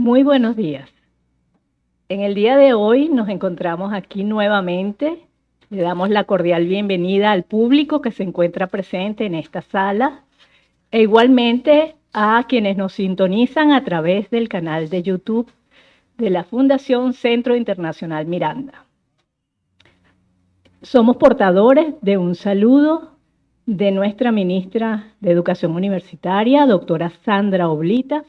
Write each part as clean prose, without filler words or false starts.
Muy buenos días. En el día de hoy nos encontramos aquí nuevamente. Le damos la cordial bienvenida al público que se encuentra presente en esta sala e igualmente a quienes nos sintonizan a través del canal de YouTube de la Fundación Centro Internacional Miranda. Somos portadores de un saludo de nuestra ministra de Educación Universitaria, doctora Sandra Oblitas,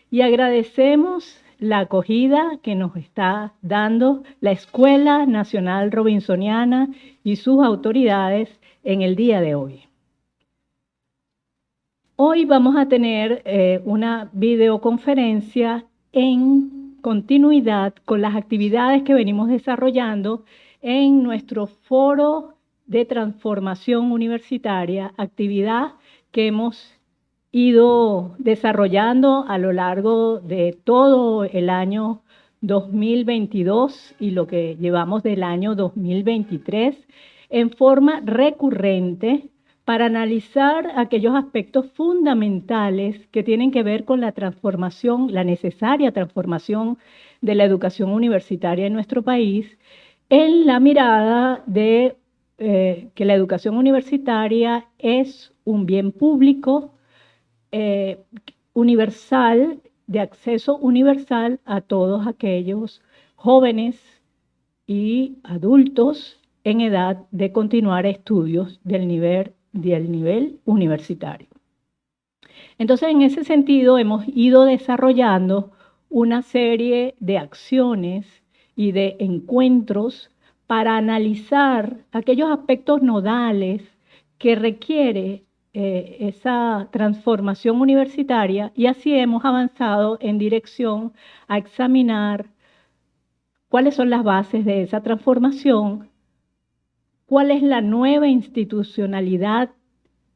y agradecemos la acogida que nos está dando la Escuela Nacional Robinsoniana y sus autoridades en el día de hoy. Hoy vamos a tener una videoconferencia en continuidad con las actividades que venimos desarrollando en nuestro foro de transformación universitaria, actividad que hemos ido desarrollando a lo largo de todo el año 2022 y lo que llevamos del año 2023 en forma recurrente para analizar aquellos aspectos fundamentales que tienen que ver con la transformación, la necesaria transformación de la educación universitaria en nuestro país, en la mirada de que la educación universitaria es un bien público, universal, de acceso universal a todos aquellos jóvenes y adultos en edad de continuar estudios del nivel universitario. Entonces, en ese sentido, hemos ido desarrollando una serie de acciones y de encuentros para analizar aquellos aspectos nodales que requiere esa transformación universitaria, y así hemos avanzado en dirección a examinar cuáles son las bases de esa transformación, cuál es la nueva institucionalidad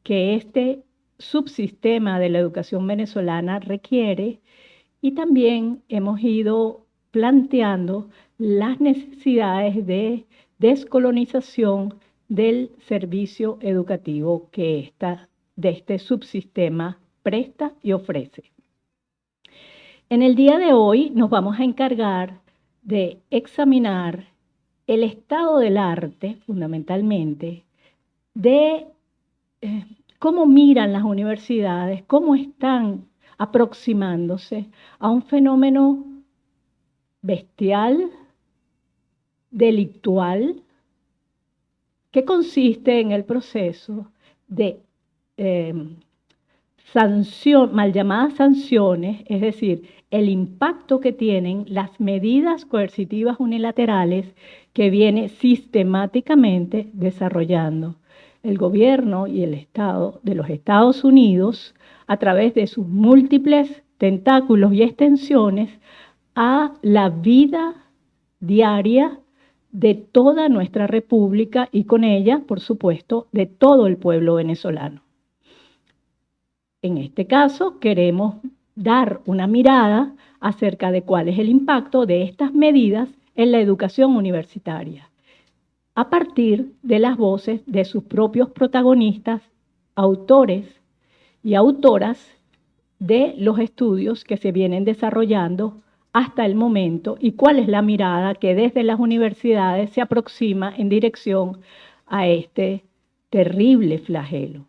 que este subsistema de la educación venezolana requiere, y también hemos ido planteando las necesidades de descolonización del servicio educativo que de este subsistema presta y ofrece. En el día de hoy nos vamos a encargar de examinar el estado del arte, fundamentalmente, de cómo miran las universidades, cómo están aproximándose a un fenómeno bestial, delictual, que consiste en el proceso de mal llamadas sanciones, es decir, el impacto que tienen las medidas coercitivas unilaterales que viene sistemáticamente desarrollando el gobierno y el Estado de los Estados Unidos a través de sus múltiples tentáculos y extensiones a la vida diaria de toda nuestra república y con ella, por supuesto, de todo el pueblo venezolano. En este caso, queremos dar una mirada acerca de cuál es el impacto de estas medidas en la educación universitaria, a partir de las voces de sus propios protagonistas, autores y autoras de los estudios que se vienen desarrollando hasta el momento, y cuál es la mirada que desde las universidades se aproxima en dirección a este terrible flagelo.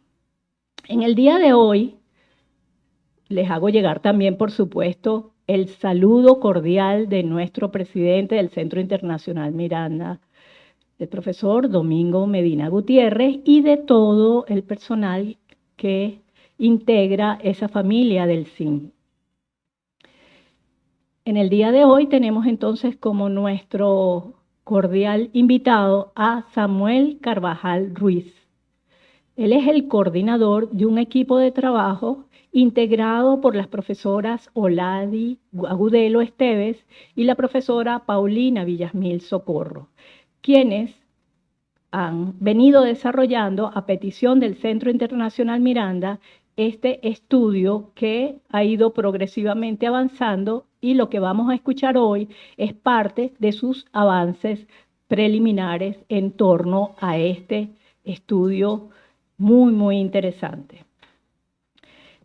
En el día de hoy les hago llegar también, por supuesto, el saludo cordial de nuestro presidente del Centro Internacional Miranda, el profesor Domingo Medina Gutiérrez, y de todo el personal que integra esa familia del CIM. En el día de hoy tenemos entonces como nuestro cordial invitado a Samuel Carvajal Ruiz. Él es el coordinador de un equipo de trabajo integrado por las profesoras Oladi Agudelo Esteves y la profesora Paulina Villasmil Socorro, quienes han venido desarrollando a petición del Centro Internacional Miranda este estudio que ha ido progresivamente avanzando, y lo que vamos a escuchar hoy es parte de sus avances preliminares en torno a este estudio muy, muy interesante.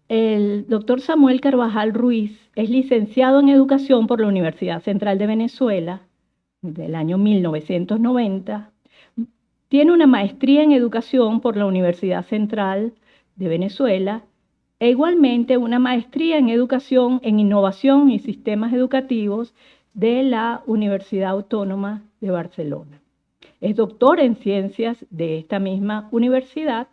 El doctor Samuel Carvajal Ruiz es licenciado en Educación por la Universidad Central de Venezuela del año 1990. Tiene una maestría en Educación por la Universidad Central de Venezuela e igualmente una maestría en Educación en Innovación y Sistemas Educativos de la Universidad Autónoma de Barcelona. Es doctor en Ciencias de esta misma universidad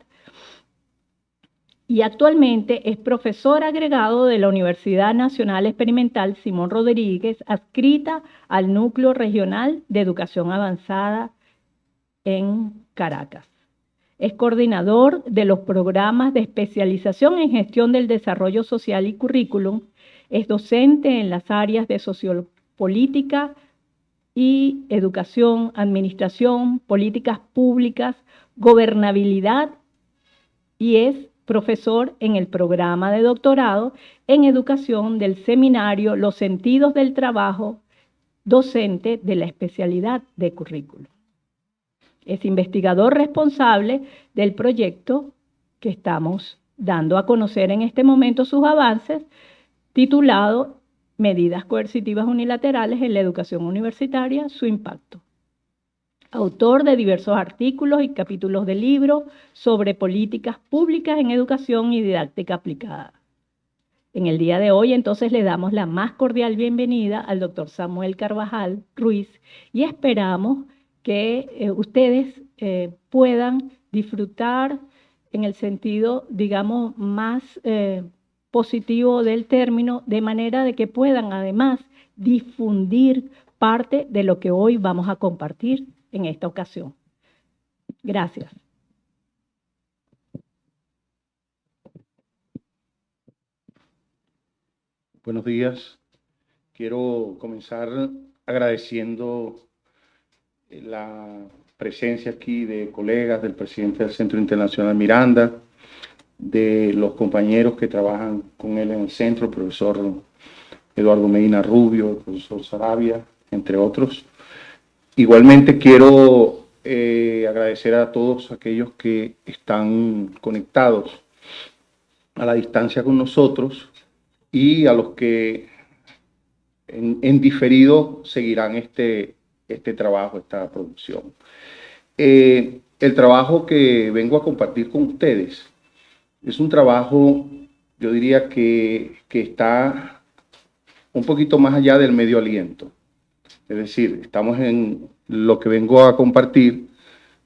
y actualmente es profesor agregado de la Universidad Nacional Experimental Simón Rodríguez, adscrita al Núcleo Regional de Educación Avanzada en Caracas. Es coordinador de los programas de especialización en gestión del desarrollo social y currículum. Es docente en las áreas de sociopolítica y educación, administración, políticas públicas, gobernabilidad y es profesor en el programa de doctorado en educación del seminario Los Sentidos del Trabajo, docente de la especialidad de currículum. Es investigador responsable del proyecto que estamos dando a conocer en este momento sus avances, titulado Medidas coercitivas unilaterales en la educación universitaria, su impacto. Autor de diversos artículos y capítulos de libros sobre políticas públicas en educación y didáctica aplicada. En el día de hoy, entonces, le damos la más cordial bienvenida al doctor Samuel Carvajal Ruiz y esperamos que ustedes puedan disfrutar en el sentido, digamos, más positivo del término, de manera de que puedan además difundir parte de lo que hoy vamos a compartir en esta ocasión. Gracias. Buenos días. Quiero comenzar agradeciendo la presencia aquí de colegas, del presidente del Centro Internacional Miranda, de los compañeros que trabajan con él en el centro, el profesor Eduardo Medina Rubio, el profesor Sarabia, entre otros. Igualmente quiero agradecer a todos aquellos que están conectados a la distancia con nosotros y a los que en diferido seguirán este trabajo, esta producción. El trabajo que vengo a compartir con ustedes es un trabajo, yo diría que está un poquito más allá del medio aliento. Es decir, estamos en lo que vengo a compartir,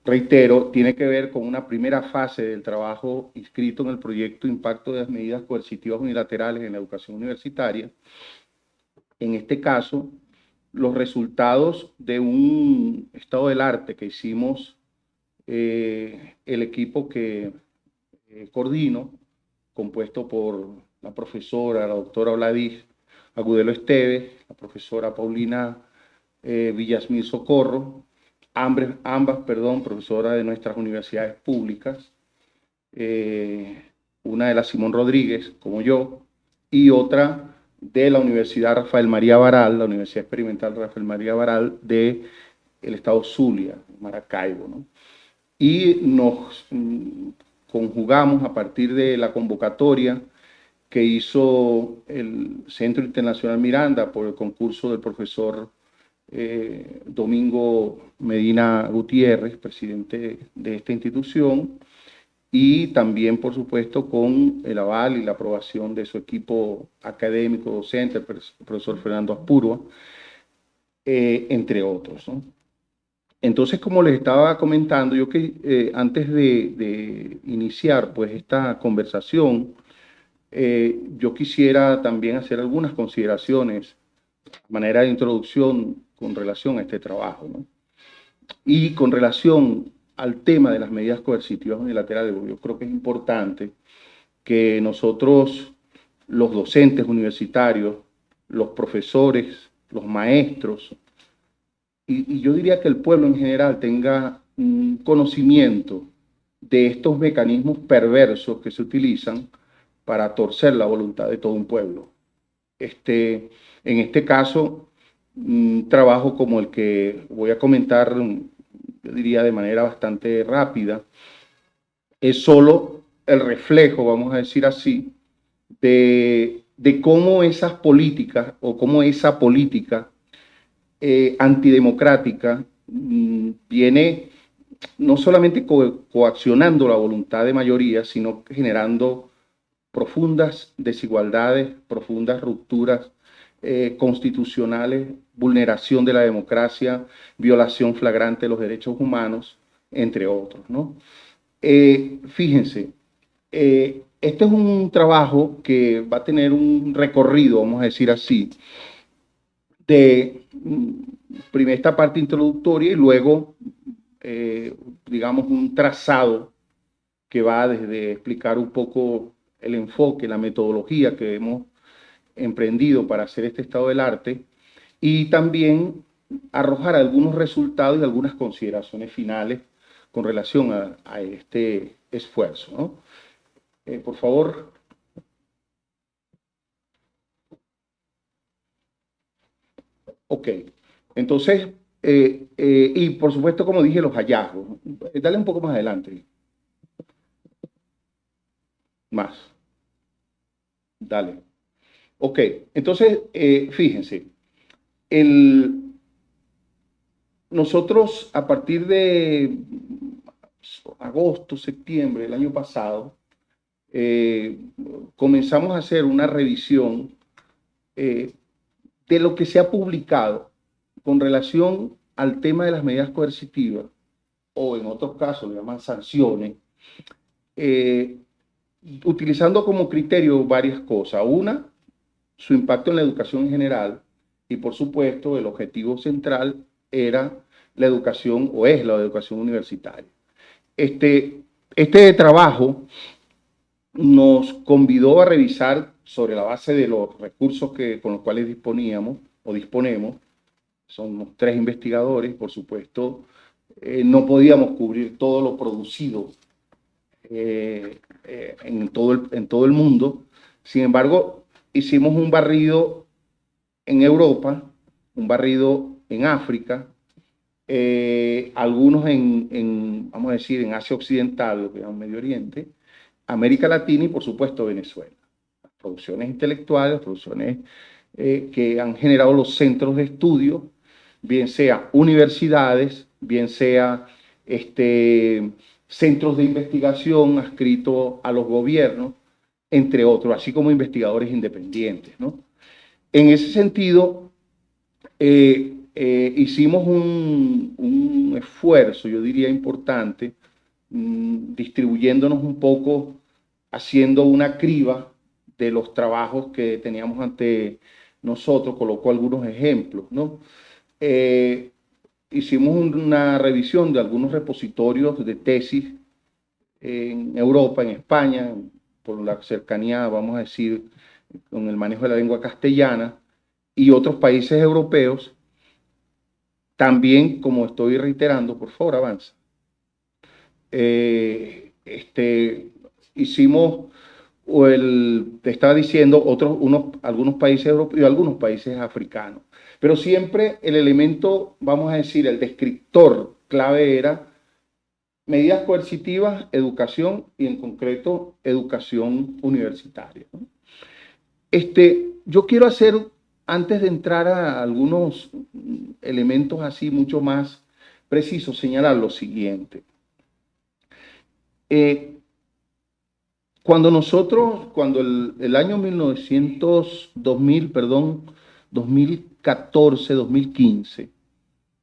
reitero, tiene que ver con una primera fase del trabajo inscrito en el proyecto Impacto de las Medidas Coercitivas Unilaterales en la Educación Universitaria. En este caso, los resultados de un estado del arte que hicimos el equipo que coordino, compuesto por la profesora, la doctora Oladis Agudelo Esteves, la profesora Paulina Villasmil Socorro, ambas, profesora de nuestras universidades públicas, una de la Simón Rodríguez, como yo, y otra de la Universidad Rafael María Baral, la Universidad Experimental Rafael María Baral del estado Zulia, Maracaibo, ¿no? Y nos conjugamos a partir de la convocatoria que hizo el Centro Internacional Miranda por el concurso del profesor Domingo Medina Gutiérrez, presidente de esta institución, y también, por supuesto, con el aval y la aprobación de su equipo académico, docente, el profesor Fernando Aspurua, entre otros, ¿no? Entonces, como les estaba comentando, yo que antes de iniciar pues esta conversación, yo quisiera también hacer algunas consideraciones de manera de introducción con relación a este trabajo, ¿no? Y con relación al tema de las medidas coercitivas unilaterales, yo creo que es importante que nosotros, los docentes universitarios, los profesores, los maestros, y yo diría que el pueblo en general tenga un conocimiento de estos mecanismos perversos que se utilizan para torcer la voluntad de todo un pueblo. En este caso, un trabajo como el que voy a comentar, yo diría de manera bastante rápida, es solo el reflejo, vamos a decir así, de cómo esas políticas o cómo esa política antidemocrática viene no solamente coaccionando la voluntad de mayoría, sino generando profundas desigualdades, profundas rupturas constitucionales, vulneración de la democracia, violación flagrante de los derechos humanos, entre otros, ¿no? Fíjense, este es un trabajo que va a tener un recorrido, vamos a decir así, de primero esta parte introductoria y luego, digamos, un trazado que va desde explicar un poco el enfoque, la metodología que hemos emprendido para hacer este estado del arte y también arrojar algunos resultados y algunas consideraciones finales con relación a este esfuerzo, ¿no? Por favor. Ok. Entonces, y por supuesto, como dije, los hallazgos. Dale un poco más adelante. Más. Dale. Ok. Entonces, fíjense. Nosotros, a partir de agosto, septiembre del año pasado, comenzamos a hacer una revisión de lo que se ha publicado con relación al tema de las medidas coercitivas, o en otros casos le llaman sanciones, utilizando como criterio varias cosas. Una, su impacto en la educación en general, y por supuesto el objetivo central era la educación, o es la educación universitaria. Este trabajo nos convidó a revisar sobre la base de los recursos con los cuales disponíamos o disponemos. Somos 3 investigadores, por supuesto, no podíamos cubrir todo lo producido en todo el mundo. Sin embargo, hicimos un barrido en Europa, un barrido en África, algunos vamos a decir, en Asia Occidental, lo que llaman Medio Oriente, América Latina y, por supuesto, Venezuela. Las producciones intelectuales, las producciones que han generado los centros de estudio, bien sea universidades, bien sea centros de investigación adscritos a los gobiernos, entre otros, así como investigadores independientes, ¿no? En ese sentido, hicimos un esfuerzo, yo diría importante, distribuyéndonos un poco, haciendo una criba de los trabajos que teníamos ante nosotros, colocó algunos ejemplos, ¿no? Hicimos una revisión de algunos repositorios de tesis en Europa, en España, por la cercanía, vamos a decir, con el manejo de la lengua castellana, y otros países europeos. También, como estoy reiterando, por favor, avanza. Hicimos, te estaba diciendo, algunos países europeos y algunos países africanos. Pero siempre el elemento, vamos a decir, el descriptor clave era medidas coercitivas, educación y en concreto educación universitaria, ¿no? Yo quiero hacer, antes de entrar a algunos elementos así mucho más precisos, señalar lo siguiente. Cuando el año 2014, 2015,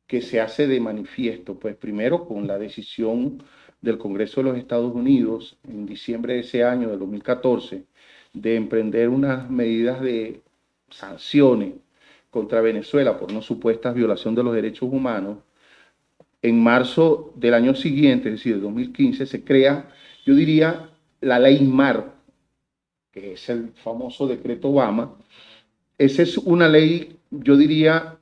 que se hace de manifiesto, pues primero con la decisión del Congreso de los Estados Unidos en diciembre de ese año, del 2014, de emprender unas medidas de sanciones contra Venezuela por una supuesta violación de los derechos humanos. En marzo del año siguiente, es decir, de 2015, se crea, yo diría, la ley MAR, que es el famoso decreto Obama. Esa es una ley, yo diría,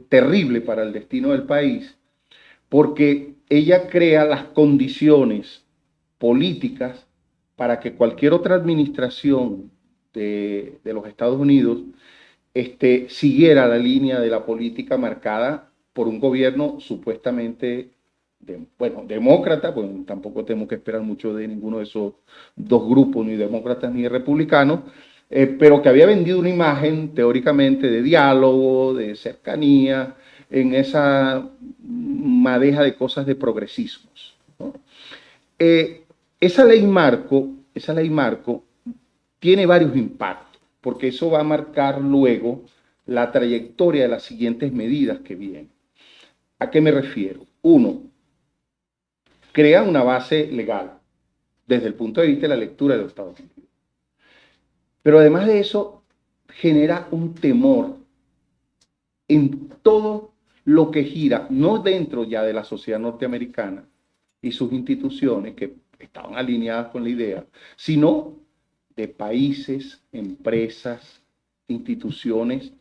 terrible para el destino del país, porque ella crea las condiciones políticas para que cualquier otra administración de los Estados Unidos siguiera la línea de la política marcada por un gobierno supuestamente demócrata, pues tampoco tenemos que esperar mucho de ninguno de esos dos grupos, ni demócratas ni republicanos, pero que había vendido una imagen teóricamente de diálogo, de cercanía, en esa madeja de cosas de progresismos, ¿no? Esa ley marco tiene varios impactos, porque eso va a marcar luego la trayectoria de las siguientes medidas que vienen. ¿A qué me refiero? Uno, crea una base legal desde el punto de vista de la lectura de los Estados Unidos. Pero además de eso, genera un temor en todo lo que gira, no dentro ya de la sociedad norteamericana y sus instituciones que estaban alineadas con la idea, sino de países, empresas, instituciones,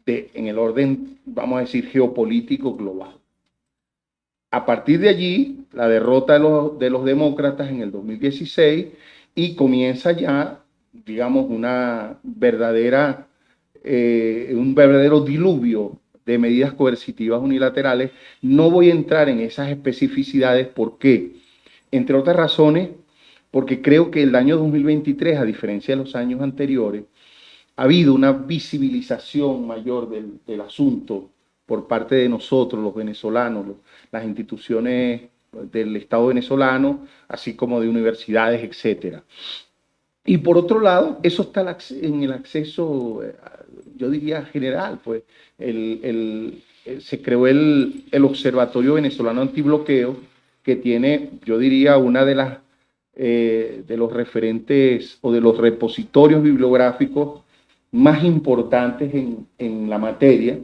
en el orden, vamos a decir, geopolítico global. A partir de allí, la derrota de los demócratas en el 2016 y comienza ya, digamos, un verdadero diluvio de medidas coercitivas unilaterales. No voy a entrar en esas especificidades. ¿Por qué? Entre otras razones, porque creo que el año 2023, a diferencia de los años anteriores, ha habido una visibilización mayor del asunto por parte de nosotros, los venezolanos, las instituciones del Estado venezolano, así como de universidades, etcétera. Y por otro lado, eso está en el acceso, yo diría general, pues se creó el Observatorio Venezolano Antibloqueo, que tiene, yo diría, una de los referentes o de los repositorios bibliográficos más importantes en la materia,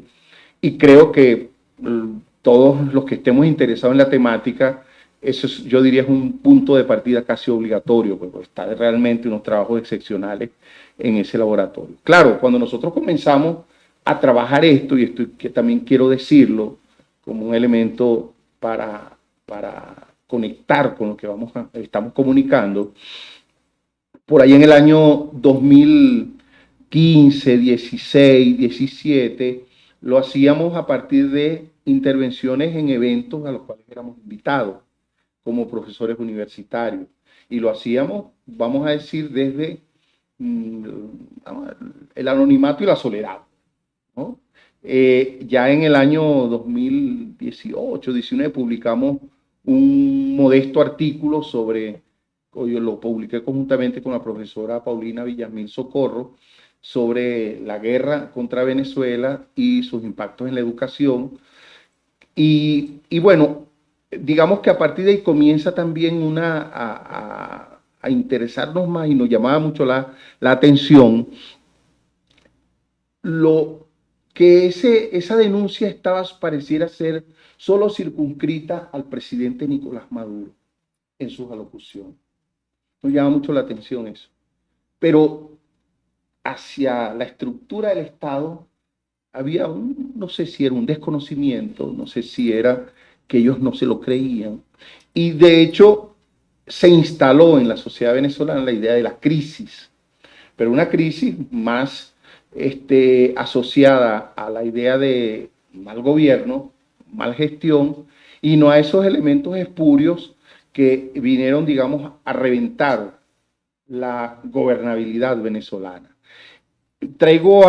y creo que todos los que estemos interesados en la temática, eso yo diría es un punto de partida casi obligatorio, porque está realmente unos trabajos excepcionales en ese laboratorio. Claro, cuando nosotros comenzamos a trabajar esto, y esto que también quiero decirlo como un elemento para conectar con lo que estamos comunicando, por ahí en el año 2015, 16, 17, lo hacíamos a partir de intervenciones en eventos a los cuales éramos invitados como profesores universitarios. Y lo hacíamos, vamos a decir, desde el anonimato y la soledad, ¿no? Ya en el año 2018, 19, publicamos un modesto artículo yo lo publiqué conjuntamente con la profesora Paulina Villamil Socorro, sobre la guerra contra Venezuela y sus impactos en la educación. Y bueno, digamos que a partir de ahí comienza también a interesarnos más, y nos llamaba mucho la atención lo que esa denuncia pareciera ser solo circunscrita al presidente Nicolás Maduro en sus alocuciones. Nos llama mucho la atención eso. Pero hacia la estructura del Estado había no sé si era un desconocimiento, no sé si era que ellos no se lo creían. Y de hecho se instaló en la sociedad venezolana la idea de la crisis, pero una crisis más asociada a la idea de mal gobierno, mal gestión, y no a esos elementos espurios que vinieron, digamos, a reventar la gobernabilidad venezolana. Traigo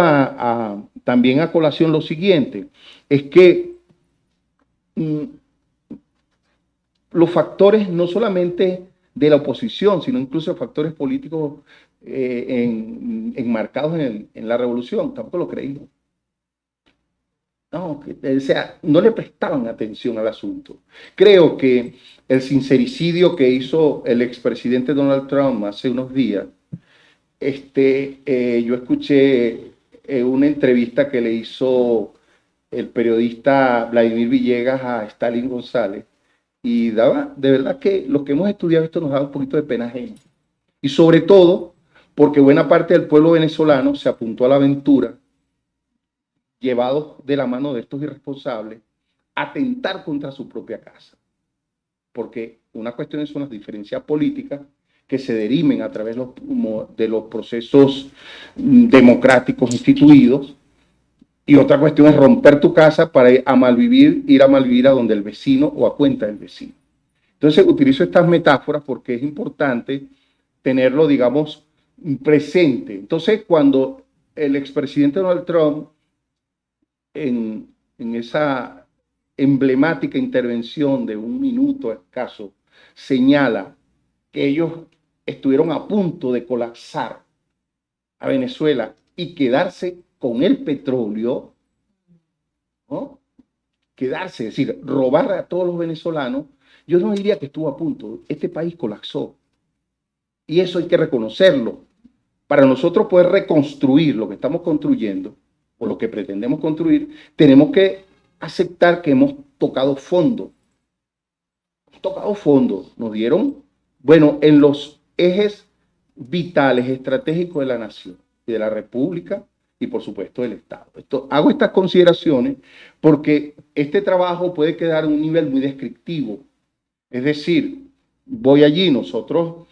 también a colación lo siguiente, es que los factores no solamente de la oposición, sino incluso factores políticos enmarcados en la revolución, tampoco lo creímos. No, o sea, no le prestaban atención al asunto. Creo que el sincericidio que hizo el expresidente Donald Trump hace unos días, yo escuché una entrevista que le hizo el periodista Vladimir Villegas a Stalin González, y de verdad que los que hemos estudiado esto nos da un poquito de pena ajena. Y sobre todo porque buena parte del pueblo venezolano se apuntó a la aventura, llevados de la mano de estos irresponsables, a atentar contra su propia casa. Porque una cuestión son las diferencias políticas que se derimen a través de los procesos democráticos instituidos, Y otra cuestión es romper tu casa para ir a malvivir a donde el vecino o a cuenta del vecino. Entonces utilizo estas metáforas porque es importante tenerlo, digamos, presente. Entonces, cuando el expresidente Donald Trump, en esa emblemática intervención de 1 minuto escaso, señala que ellos estuvieron a punto de colapsar a Venezuela y quedarse con el petróleo, ¿no? Quedarse, es decir, robar a todos los venezolanos, yo no diría que estuvo a punto, este país colapsó. Y eso hay que reconocerlo. Para nosotros poder reconstruir lo que estamos construyendo, o lo que pretendemos construir, tenemos que aceptar que hemos tocado fondo. Hemos tocado fondo. Nos dieron, bueno, en los ejes vitales, estratégicos de la nación y de la República y por supuesto del Estado. Hago estas consideraciones porque este trabajo puede quedar en un nivel muy descriptivo. Es decir, voy allí, nosotros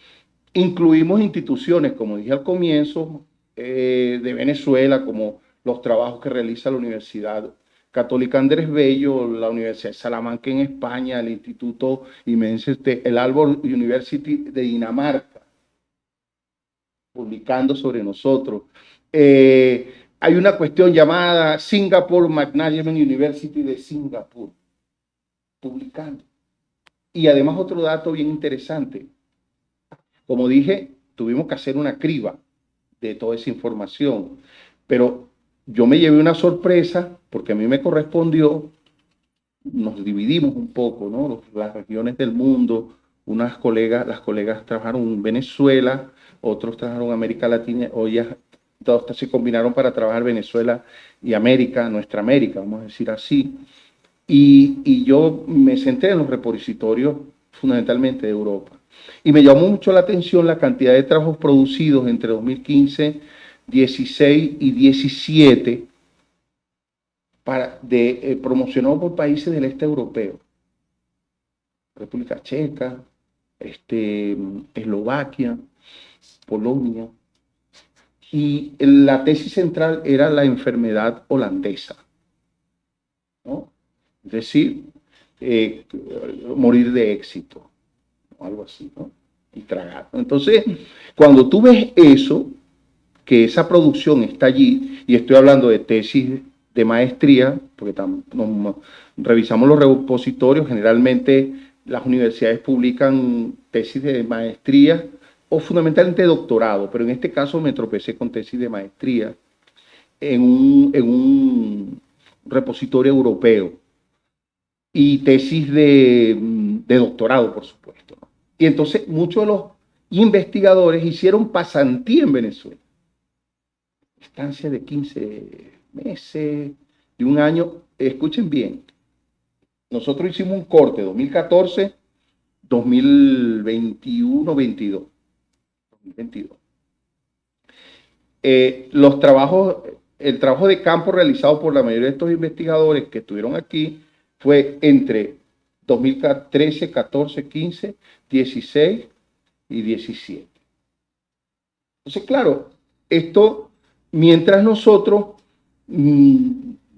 incluimos instituciones, como dije al comienzo, de Venezuela, como los trabajos que realiza la Universidad Católica Andrés Bello, la Universidad de Salamanca en España, el Instituto Imenses, el Aalborg University de Dinamarca, publicando sobre nosotros. Hay una cuestión llamada Singapore Management University de Singapur, publicando. Y además otro dato bien interesante. Como dije, tuvimos que hacer una criba de toda esa información, pero yo me llevé una sorpresa porque a mí me correspondió, nos dividimos un poco, ¿no? Las regiones del mundo, las colegas trabajaron en Venezuela, otros trabajaron en América Latina, o ya todos se combinaron para trabajar Venezuela y América, nuestra América, vamos a decir así. Y yo me centré en los repositorios fundamentalmente de Europa. Y me llamó mucho la atención la cantidad de trabajos producidos entre 2015, 16 y 17 promocionados por países del este europeo. República Checa, Eslovaquia, Polonia. Y la tesis central era la enfermedad holandesa, ¿no? Es decir, morir de éxito, algo así, ¿no? Y tragar. Entonces, cuando tú ves eso, que esa producción está allí, y estoy hablando de tesis de maestría, porque revisamos los repositorios, generalmente las universidades publican tesis de maestría o fundamentalmente doctorado, pero en este caso me tropecé con tesis de maestría en un repositorio europeo y tesis de doctorado, por supuesto, ¿no? Y entonces muchos de los investigadores hicieron pasantía en Venezuela. Estancia de 15 meses, de un año. Escuchen bien, nosotros hicimos un corte 2014, 2021, 22. 2022. El trabajo de campo realizado por la mayoría de estos investigadores que estuvieron aquí fue entre 2013, 14, 15, 16 y 17. Entonces, claro, esto, mientras nosotros,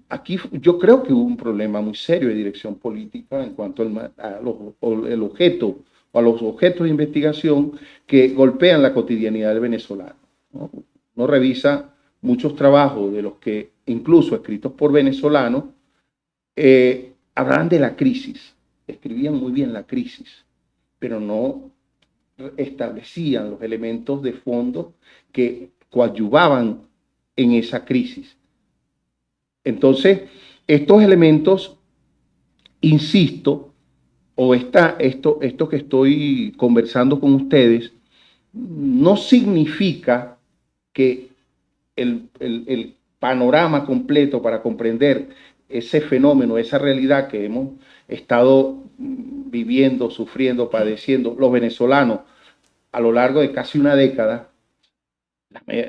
aquí yo creo que hubo un problema muy serio de dirección política en cuanto al objeto o a los objetos de investigación que golpean la cotidianidad del venezolano, ¿no? Uno revisa muchos trabajos de los que, incluso escritos por venezolanos, hablaban de la crisis, escribían muy bien la crisis, pero no establecían los elementos de fondo que coadyuvaban en esa crisis. Entonces, estos elementos, insisto, o esto que estoy conversando con ustedes, no significa que el panorama completo para comprender ese fenómeno, esa realidad que hemos estado viviendo, sufriendo, padeciendo los venezolanos a lo largo de casi una década,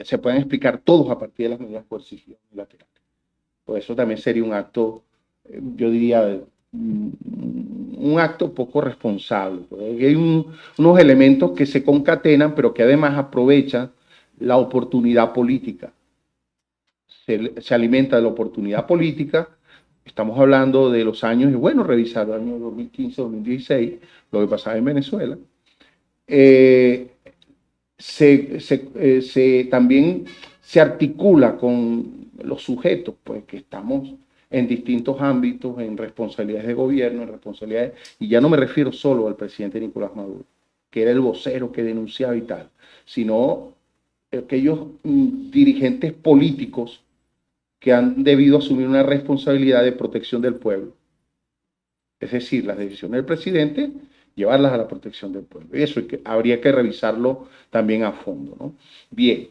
se pueden explicar todos a partir de las medidas coercitivas unilaterales. Por eso también sería un acto, yo diría, un acto poco responsable. Hay unos elementos que se concatenan, pero que además aprovechan la oportunidad política. se alimenta de la oportunidad política. Estamos hablando de los años, y bueno, revisar los años 2015, 2016, lo que pasaba en Venezuela. También se articula con los sujetos, pues que estamos en distintos ámbitos, en responsabilidades de gobierno, en responsabilidades, y ya no me refiero solo al presidente Nicolás Maduro, que era el vocero que denunciaba y tal, sino aquellos dirigentes políticos que han debido asumir una responsabilidad de protección del pueblo. Es decir, las decisiones del presidente, llevarlas a la protección del pueblo. Y eso habría que revisarlo también a fondo, ¿no? Bien.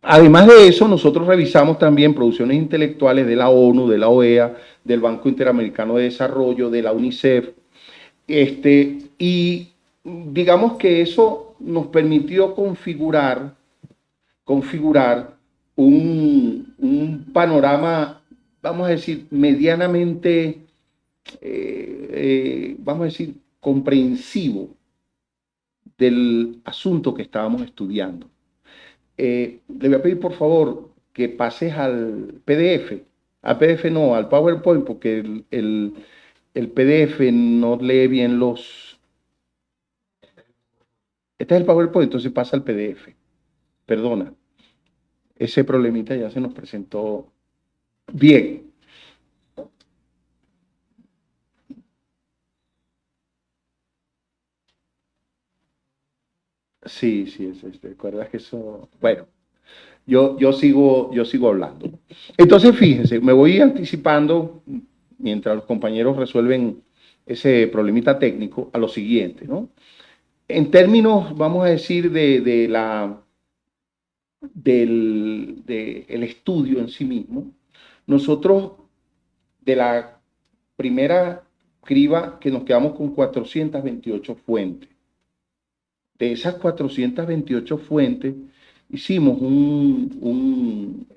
Además de eso, nosotros revisamos también producciones intelectuales de la ONU, de la OEA, del Banco Interamericano de Desarrollo, de la UNICEF, y digamos que eso nos permitió configurar un panorama, vamos a decir, medianamente, vamos a decir, comprensivo del asunto que estábamos estudiando. Le voy a pedir por favor que pases al PDF, al PowerPoint, porque el PDF no lee bien los... Este es el PowerPoint, entonces pasa al PDF. Perdona, ese problemita ya se nos presentó. Bien. Sí, recuerdas que eso... Bueno, yo sigo hablando. Entonces, fíjense, me voy anticipando, mientras los compañeros resuelven ese problemita técnico, a lo siguiente, ¿no? En términos, vamos a decir, del estudio en sí mismo, nosotros de la primera criba que nos quedamos con 428 fuentes. De esas 428 fuentes, hicimos un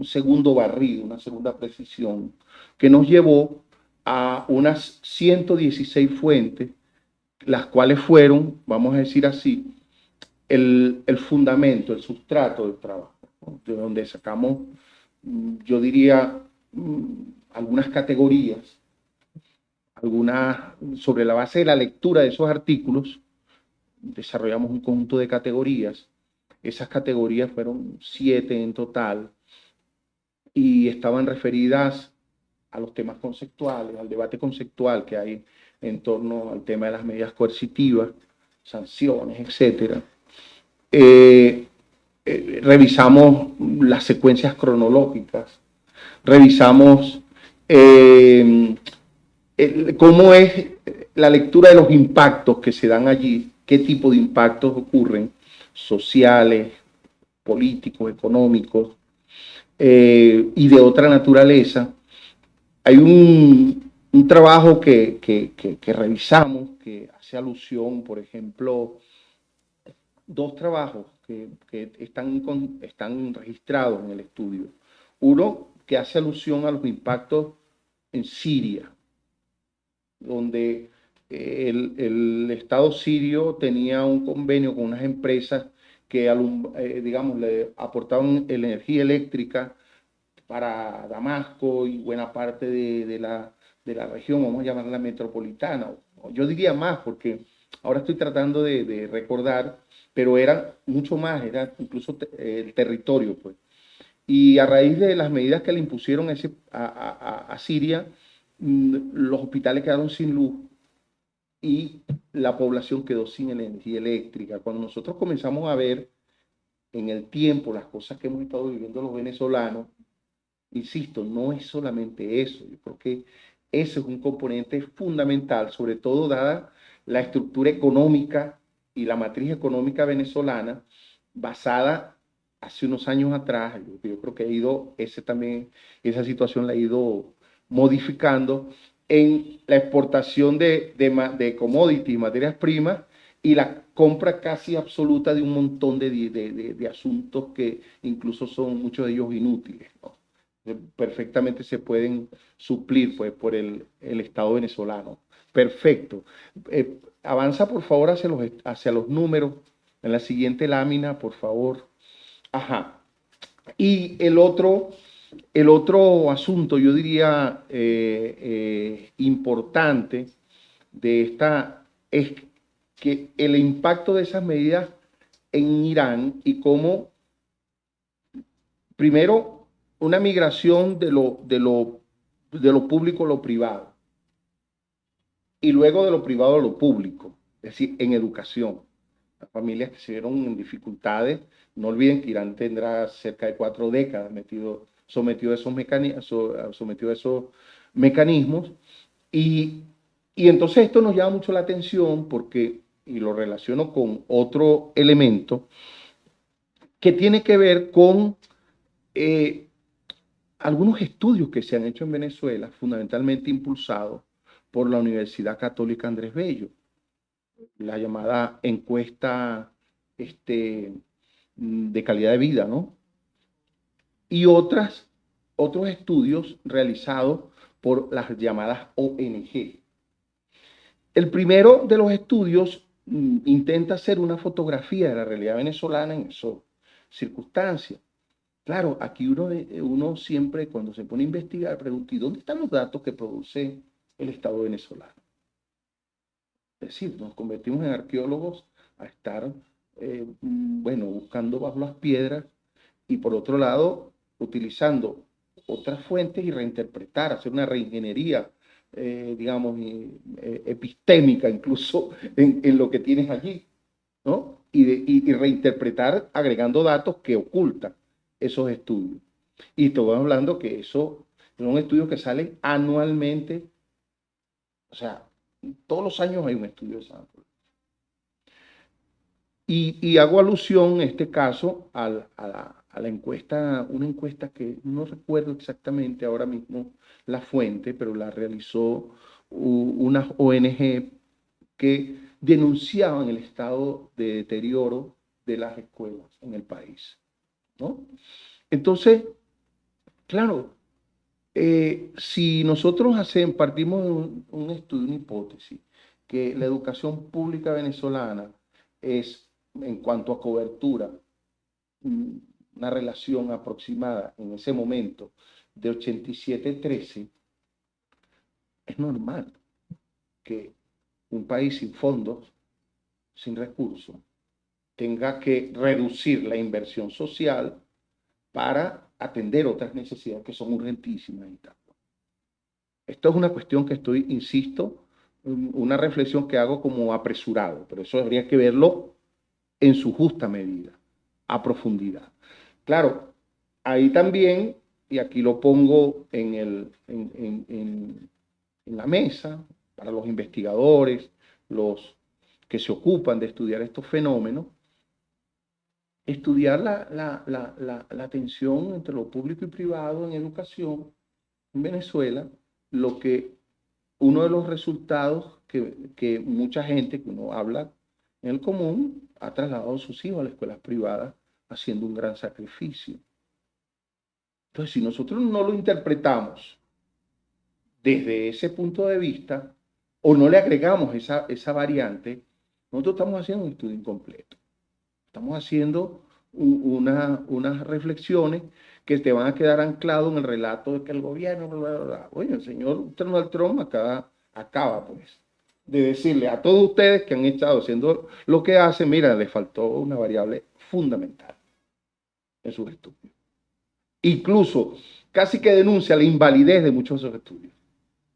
segundo barrido, una segunda precisión, que nos llevó a unas 116 fuentes, las cuales fueron, vamos a decir así, el fundamento, el sustrato del trabajo, ¿no? De donde sacamos, yo diría, algunas categorías, sobre la base de la lectura de esos artículos, desarrollamos un conjunto de categorías. Esas categorías fueron 7 en total y estaban referidas a los temas conceptuales, al debate conceptual que hay en torno al tema de las medidas coercitivas, sanciones, etc. Revisamos las secuencias cronológicas, revisamos cómo es la lectura de los impactos que se dan allí, qué tipo de impactos ocurren, sociales, políticos, económicos y de otra naturaleza. Hay un trabajo que revisamos que hace alusión, por ejemplo, dos trabajos que están registrados en el estudio. Uno que hace alusión a los impactos en Siria, donde el Estado sirio tenía un convenio con unas empresas que, digamos, le aportaban energía eléctrica para Damasco y buena parte de la región, vamos a llamarla metropolitana. Yo diría más, porque ahora estoy tratando de recordar, pero era mucho más, era incluso el territorio, pues. Y a raíz de las medidas que le impusieron a Siria, los hospitales quedaron sin luz y la población quedó sin energía eléctrica. Cuando nosotros comenzamos a ver en el tiempo las cosas que hemos estado viviendo los venezolanos, insisto, no es solamente eso. Yo creo que ese es un componente fundamental, sobre todo dada la estructura económica y la matriz económica venezolana basada hace unos años atrás. Yo creo que esa situación la ha ido modificando en la exportación de commodities, materias primas, y la compra casi absoluta de un montón de asuntos que incluso son muchos de ellos inútiles, ¿no? Perfectamente se pueden suplir, pues, por el Estado venezolano. Perfecto. Avanza por favor hacia los números en la siguiente lámina, por favor. Ajá. Y el otro El otro asunto, yo diría, importante de esta es que el impacto de esas medidas en Irán y cómo, primero, una migración de lo público a lo privado y luego de lo privado a lo público, es decir, en educación. Las familias que se vieron en dificultades, no olviden que Irán tendrá cerca de 4 décadas sometido a esos mecanismos y, y entonces esto nos llama mucho la atención porque, y lo relaciono con otro elemento, que tiene que ver con eh, algunos estudios que se han hecho en Venezuela, fundamentalmente impulsados por la Universidad Católica Andrés Bello, la llamada encuesta de calidad de vida, ¿no? Y otros estudios realizados por las llamadas ONG. El primero de los estudios intenta hacer una fotografía de la realidad venezolana en esas circunstancias. Claro, aquí uno siempre cuando se pone a investigar pregunta, ¿y dónde están los datos que produce el Estado venezolano? Es decir, nos convertimos en arqueólogos a estar, buscando bajo las piedras y por otro lado, utilizando otras fuentes y reinterpretar, hacer una reingeniería, digamos, epistémica incluso en lo que tienes allí, ¿no? Y reinterpretar agregando datos que ocultan esos estudios. Y te voy hablando que eso son estudios que salen anualmente, o sea, todos los años hay un estudio de sample. Y hago alusión en este caso a la encuesta, una encuesta que no recuerdo exactamente ahora mismo la fuente, pero la realizó unas ONG que denunciaban el estado de deterioro de las escuelas en el país, ¿no? Entonces, claro, si nosotros partimos de un estudio, una hipótesis, que la educación pública venezolana es, en cuanto a cobertura, una relación aproximada en ese momento de 87-13, es normal que un país sin fondos, sin recursos, tenga que reducir la inversión social para atender otras necesidades que son urgentísimas y tal. Esto es una cuestión que insisto, una reflexión que hago como apresurado, pero eso habría que verlo en su justa medida, a profundidad. Claro, ahí también, y aquí lo pongo en la mesa para los investigadores, los que se ocupan de estudiar estos fenómenos, estudiar la tensión entre lo público y privado en educación en Venezuela, lo que uno de los resultados que mucha gente que uno habla en el común ha trasladado a sus hijos a las escuelas privadas haciendo un gran sacrificio. Entonces, si nosotros no lo interpretamos desde ese punto de vista o no le agregamos esa variante, nosotros estamos haciendo un estudio incompleto. Estamos haciendo unas reflexiones que te van a quedar anclados en el relato de que el gobierno, bla, bla, bla. Oye, el señor Donald Trump acaba pues de decirle a todos ustedes que han estado haciendo lo que hacen, mira, les faltó una variable fundamental en sus estudios. Incluso casi que denuncia la invalidez de muchos de esos estudios,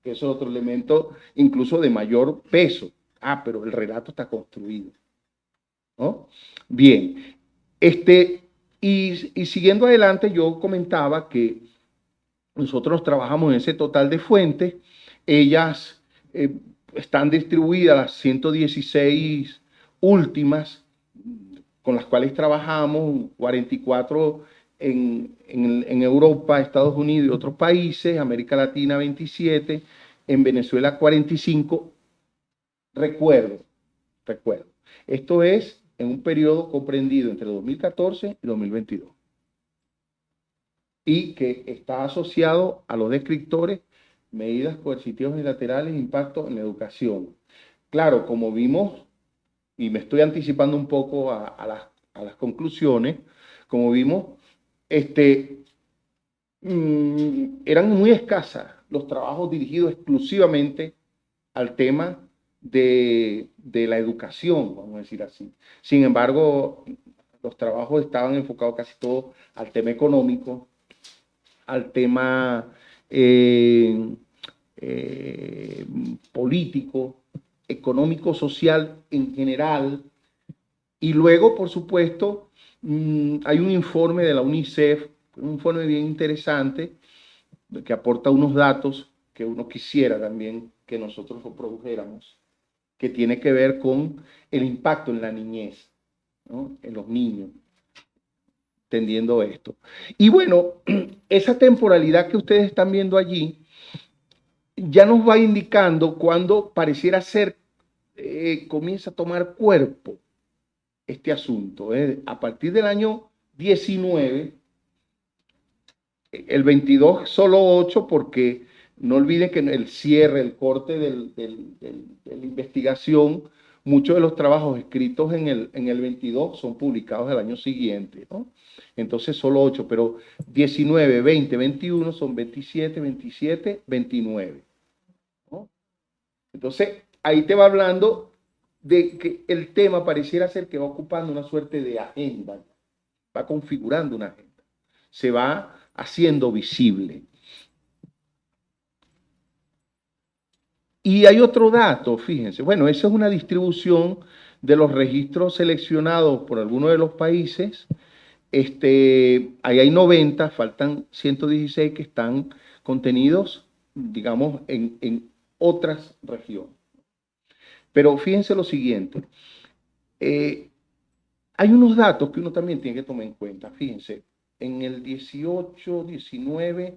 que eso es otro elemento incluso de mayor peso. Ah, pero el relato está construido, ¿no? Bien, y siguiendo adelante, yo comentaba que nosotros trabajamos en ese total de fuentes, ellas están distribuidas, las 116 últimas con las cuales trabajamos, 44 en Europa, Estados Unidos y otros países, América Latina 27, en Venezuela 45. Recuerdo, esto es en un periodo comprendido entre 2014 y 2022 y que está asociado a los descriptores, medidas coercitivas unilaterales, impacto en la educación. Claro, como vimos, y me estoy anticipando un poco a las conclusiones, como vimos, eran muy escasas los trabajos dirigidos exclusivamente al tema de la educación, vamos a decir así. Sin embargo, los trabajos estaban enfocados casi todos al tema económico, al tema político, económico, social en general. Y luego, por supuesto, hay un informe de la UNICEF, un informe bien interesante, que aporta unos datos que uno quisiera también que nosotros lo produjéramos, que tiene que ver con el impacto en la niñez, ¿no? En los niños, entendiendo esto. Y bueno, esa temporalidad que ustedes están viendo allí ya nos va indicando cuando pareciera ser, comienza a tomar cuerpo este asunto. A partir del año 19, el 22 solo 8, porque no olviden que el cierre, el corte de la investigación, muchos de los trabajos escritos en el 22 son publicados el año siguiente, ¿no? Entonces solo 8, pero 19, 20, 21 son 27, 27, 29, ¿no? Entonces ahí te va hablando de que el tema pareciera ser que va ocupando una suerte de agenda, va configurando una agenda, se va haciendo visible. Y hay otro dato, fíjense, bueno, esa es una distribución de los registros seleccionados por algunos de los países. Ahí hay 90, faltan 116 que están contenidos, digamos, en otras regiones. Pero fíjense lo siguiente, hay unos datos que uno también tiene que tomar en cuenta. Fíjense, en el 18, 19,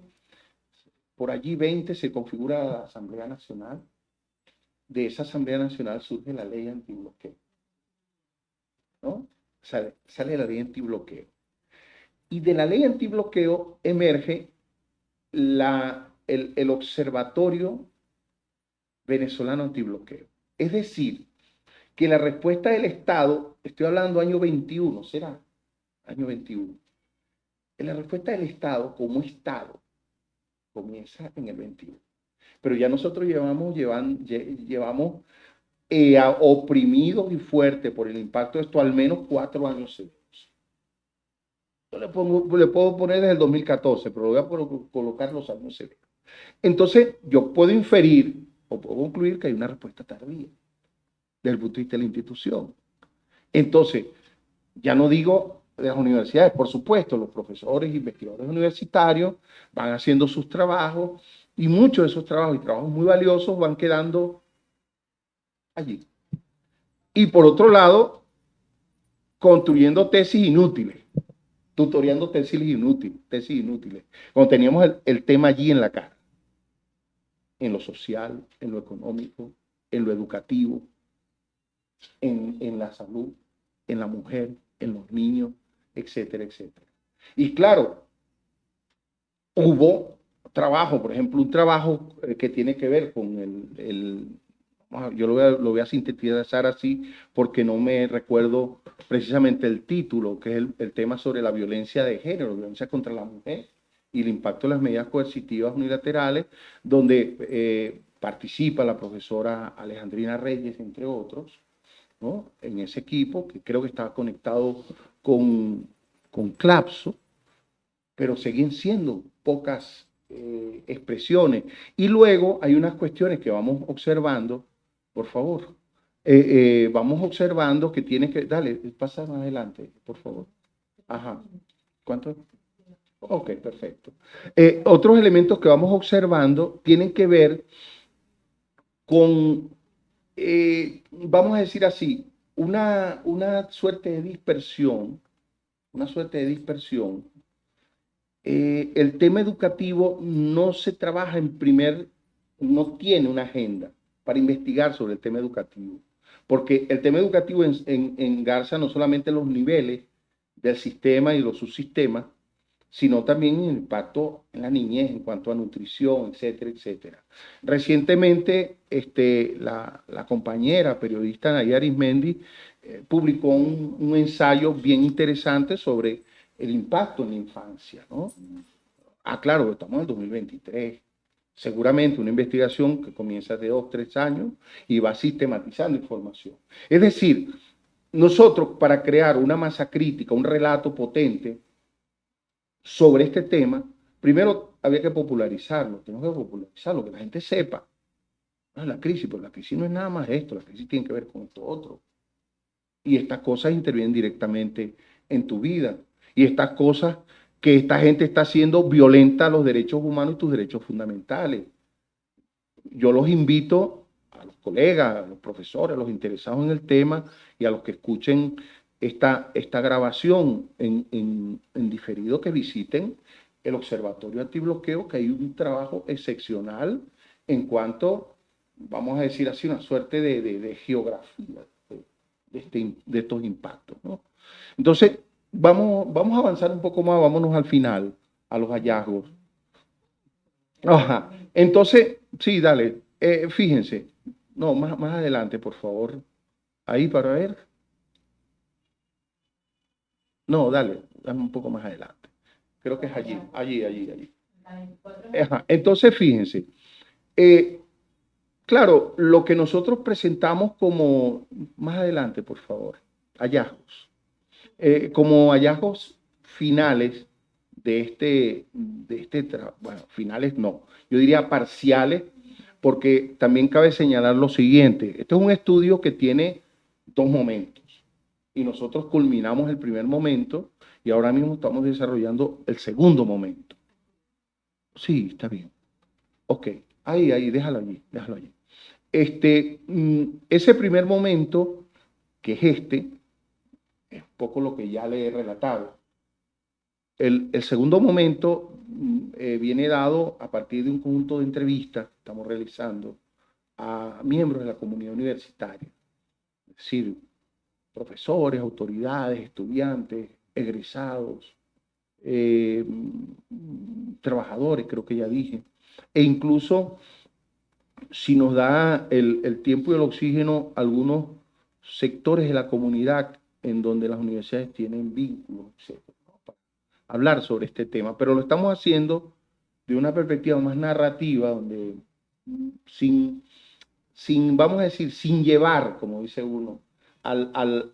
por allí 20 se configura la Asamblea Nacional. De esa Asamblea Nacional surge la ley antibloqueo, ¿no? Sale la ley antibloqueo. Y de la ley antibloqueo emerge el Observatorio Venezolano Antibloqueo. Es decir, que la respuesta del Estado, estoy hablando año 21, será año 21, la respuesta del Estado como Estado comienza en el 21. Pero ya nosotros llevamos oprimidos y fuertes por el impacto de esto al menos 4 años seguidos. Yo le puedo poner desde el 2014, pero voy a colocar los años seguidos. Entonces, yo puedo inferir o puedo concluir que hay una respuesta tardía desde el punto de vista de la institución. Entonces, ya no digo de las universidades, por supuesto, los profesores e investigadores universitarios van haciendo sus trabajos y muchos de esos trabajos y trabajos muy valiosos van quedando allí. Y por otro lado, construyendo tesis inútiles, tutoreando tesis inútiles, cuando teníamos el tema allí en la cara, en lo social, en lo económico, en lo educativo, en la salud, en la mujer, en los niños, etcétera, etcétera. Y claro, hubo trabajo, por ejemplo, un trabajo que tiene que ver con yo lo voy a sintetizar así porque no me recuerdo precisamente el título, que es el tema sobre la violencia de género, violencia contra la mujer y el impacto de las medidas coercitivas unilaterales, donde participa la profesora Alejandrina Reyes, entre otros, ¿no? En ese equipo, que creo que estaba conectado con Clapso, pero siguen siendo pocas expresiones. Y luego hay unas cuestiones que vamos observando, por favor, vamos observando que tiene que, dale, pasa más adelante, por favor. Ajá. ¿Cuánto? Ok, perfecto. Otros elementos que vamos observando tienen que ver con, vamos a decir así, una suerte de dispersión, el tema educativo no se trabaja no tiene una agenda para investigar sobre el tema educativo, porque el tema educativo engarza no solamente los niveles del sistema y los subsistemas, sino también el impacto en la niñez en cuanto a nutrición, etcétera, etcétera. Recientemente, la compañera periodista Nayara Arismendi publicó un ensayo bien interesante sobre el impacto en la infancia, ¿no? Ah, claro, estamos en el 2023. Seguramente una investigación que comienza de 2, 3 años y va sistematizando información. Es decir, nosotros para crear una masa crítica, un relato potente sobre este tema, primero había que popularizarlo, tenemos que popularizarlo, que la gente sepa. La crisis, pero la crisis no es nada más esto, la crisis tiene que ver con esto otro. Y estas cosas intervienen directamente en tu vida. Y estas cosas que esta gente está haciendo violenta a los derechos humanos y tus derechos fundamentales. Yo los invito a los colegas, a los profesores, a los interesados en el tema y a los que escuchen esta grabación en diferido, que visiten el Observatorio Antibloqueo, que hay un trabajo excepcional en cuanto, vamos a decir así, una suerte de geografía de estos impactos, ¿no? Entonces, vamos a avanzar un poco más, vámonos al final, a los hallazgos. Ajá. Entonces, sí, dale, fíjense, no, más adelante, por favor, ahí para ver. No, dame un poco más adelante. Creo que es allí. Ajá. Entonces, fíjense, eh, claro, lo que nosotros presentamos como, más adelante, por favor, hallazgos. Como hallazgos finales bueno, finales no, yo diría parciales, porque también cabe señalar lo siguiente. Este es un estudio que tiene 2 momentos y nosotros culminamos el primer momento y ahora mismo estamos desarrollando el segundo momento. Sí, está bien. Ok, ahí, déjalo allí. Ese primer momento, que es es un poco lo que ya le he relatado. El segundo momento viene dado a partir de un conjunto de entrevistas que estamos realizando a miembros de la comunidad universitaria, es decir, profesores, autoridades, estudiantes, egresados, trabajadores, creo que ya dije, e incluso, si nos da el tiempo y el oxígeno, algunos sectores de la comunidad en donde las universidades tienen vínculos, etc., hablar sobre este tema, pero lo estamos haciendo de una perspectiva más narrativa, donde vamos a decir, sin llevar, como dice uno, al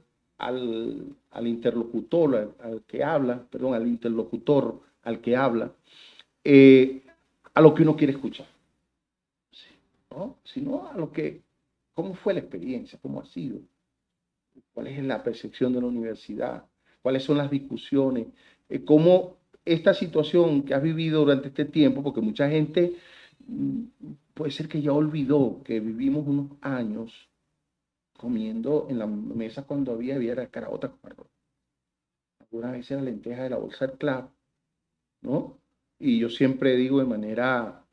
interlocutor, al que habla, perdón, al interlocutor, al que habla, a lo que uno quiere escuchar, ¿no? Sino a lo que, cómo fue la experiencia, cómo ha sido, cuál es la percepción de la universidad, cuáles son las discusiones, cómo esta situación que has vivido durante este tiempo, porque mucha gente puede ser que ya olvidó que vivimos unos años comiendo en la mesa cuando había caraota con arroz. Algunas veces la lenteja de la bolsa del club, ¿no? Y yo siempre digo de manera,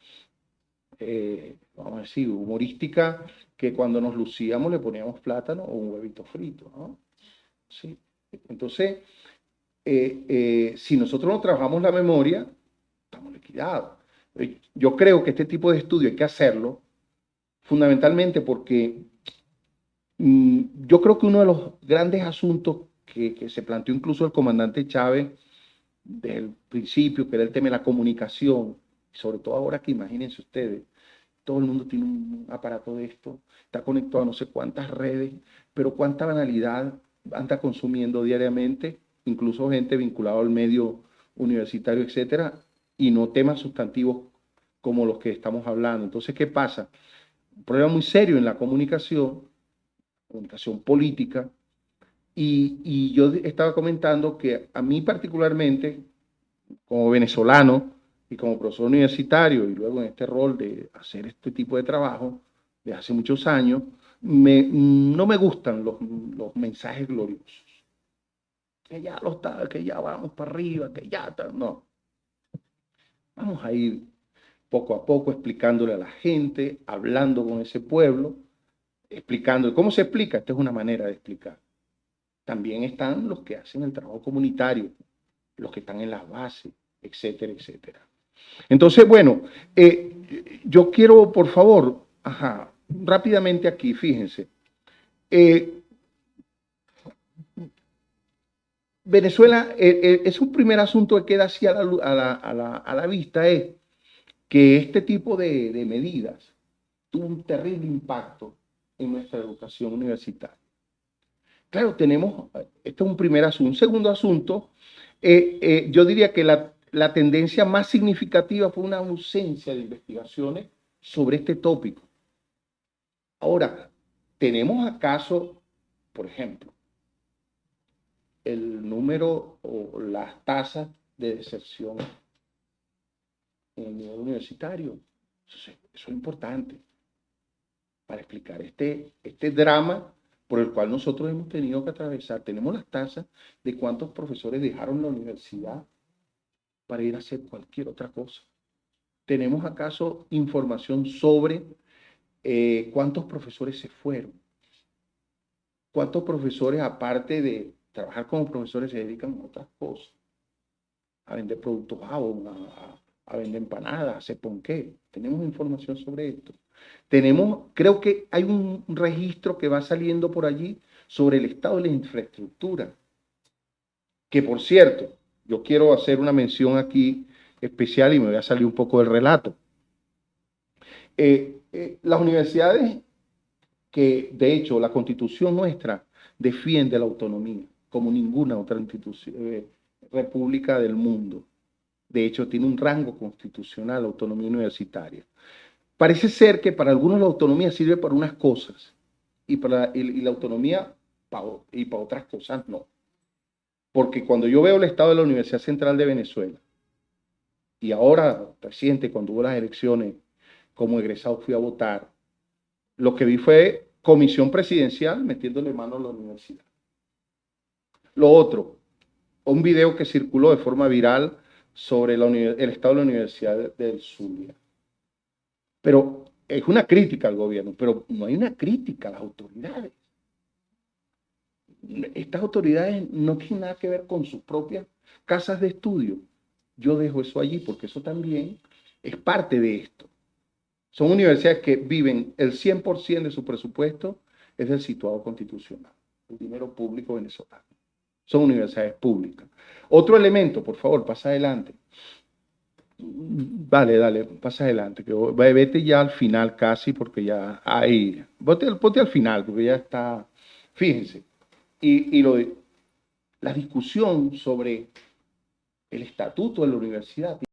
vamos a decir, humorística, que cuando nos lucíamos le poníamos plátano o un huevito frito, ¿no? Sí. Entonces, si nosotros no trabajamos la memoria, estamos liquidados. Yo creo que este tipo de estudio hay que hacerlo fundamentalmente porque yo creo que uno de los grandes asuntos que se planteó incluso el comandante Chávez desde el principio, que era el tema de la comunicación, sobre todo ahora que imagínense ustedes, todo el mundo tiene un aparato de esto, está conectado a no sé cuántas redes, pero cuánta banalidad anda consumiendo diariamente, incluso gente vinculada al medio universitario, etcétera, y no temas sustantivos como los que estamos hablando. Entonces, ¿qué pasa? Un problema muy serio en la comunicación política, y yo estaba comentando que a mí particularmente, como venezolano y como profesor universitario, y luego en este rol de hacer este tipo de trabajo de hace muchos años, no me gustan los mensajes gloriosos. Que ya vamos para arriba, que ya está. No. Vamos a ir poco a poco explicándole a la gente, hablando con ese pueblo, explicando. ¿Cómo se explica? Esta es una manera de explicar. También están los que hacen el trabajo comunitario, los que están en las bases, etcétera, etcétera. Entonces, bueno, yo quiero, por favor, rápidamente aquí, fíjense. Venezuela, es un primer asunto que queda así a la vista, es que este tipo de medidas tuvo un terrible impacto en nuestra educación universitaria. Claro, este es un primer asunto. Un segundo asunto, yo diría que la tendencia más significativa fue una ausencia de investigaciones sobre este tópico. Ahora, ¿tenemos acaso, por ejemplo, el número o las tasas de deserción en el nivel universitario? Eso es importante para explicar este drama por el cual nosotros hemos tenido que atravesar. Tenemos las tasas de cuántos profesores dejaron la universidad para ir a hacer cualquier otra cosa. ¿Tenemos acaso información sobre cuántos profesores se fueron? ¿Cuántos profesores, aparte de trabajar como profesores, se dedican a otras cosas? A vender productos a vender empanadas, a hacer ponqué. Tenemos información sobre esto. Creo que hay un registro que va saliendo por allí sobre el estado de la infraestructura. Que por cierto, yo quiero hacer una mención aquí especial y me voy a salir un poco del relato. Las universidades que, de hecho, la Constitución nuestra defiende la autonomía como ninguna otra república del mundo. De hecho, tiene un rango constitucional, la autonomía universitaria. Parece ser que para algunos la autonomía sirve para unas cosas y la autonomía para otras cosas no. Porque cuando yo veo el estado de la Universidad Central de Venezuela, y ahora, reciente, cuando hubo las elecciones, como egresado fui a votar, lo que vi fue comisión presidencial metiéndole mano a la universidad. Lo otro, un video que circuló de forma viral sobre el estado de la Universidad del Zulia. Pero es una crítica al gobierno, pero no hay una crítica a las autoridades. Estas autoridades no tienen nada que ver con sus propias casas de estudio. Yo dejo eso allí porque eso también es parte de esto. Son universidades que viven el 100% de su presupuesto es del situado constitucional, el dinero público venezolano. Son universidades públicas. Otro elemento, por favor, pasa adelante. Vale, dale, pasa adelante. Vete ya al final casi porque ya ahí. Ponte al final porque ya está. Fíjense. La discusión sobre el estatuto de la universidad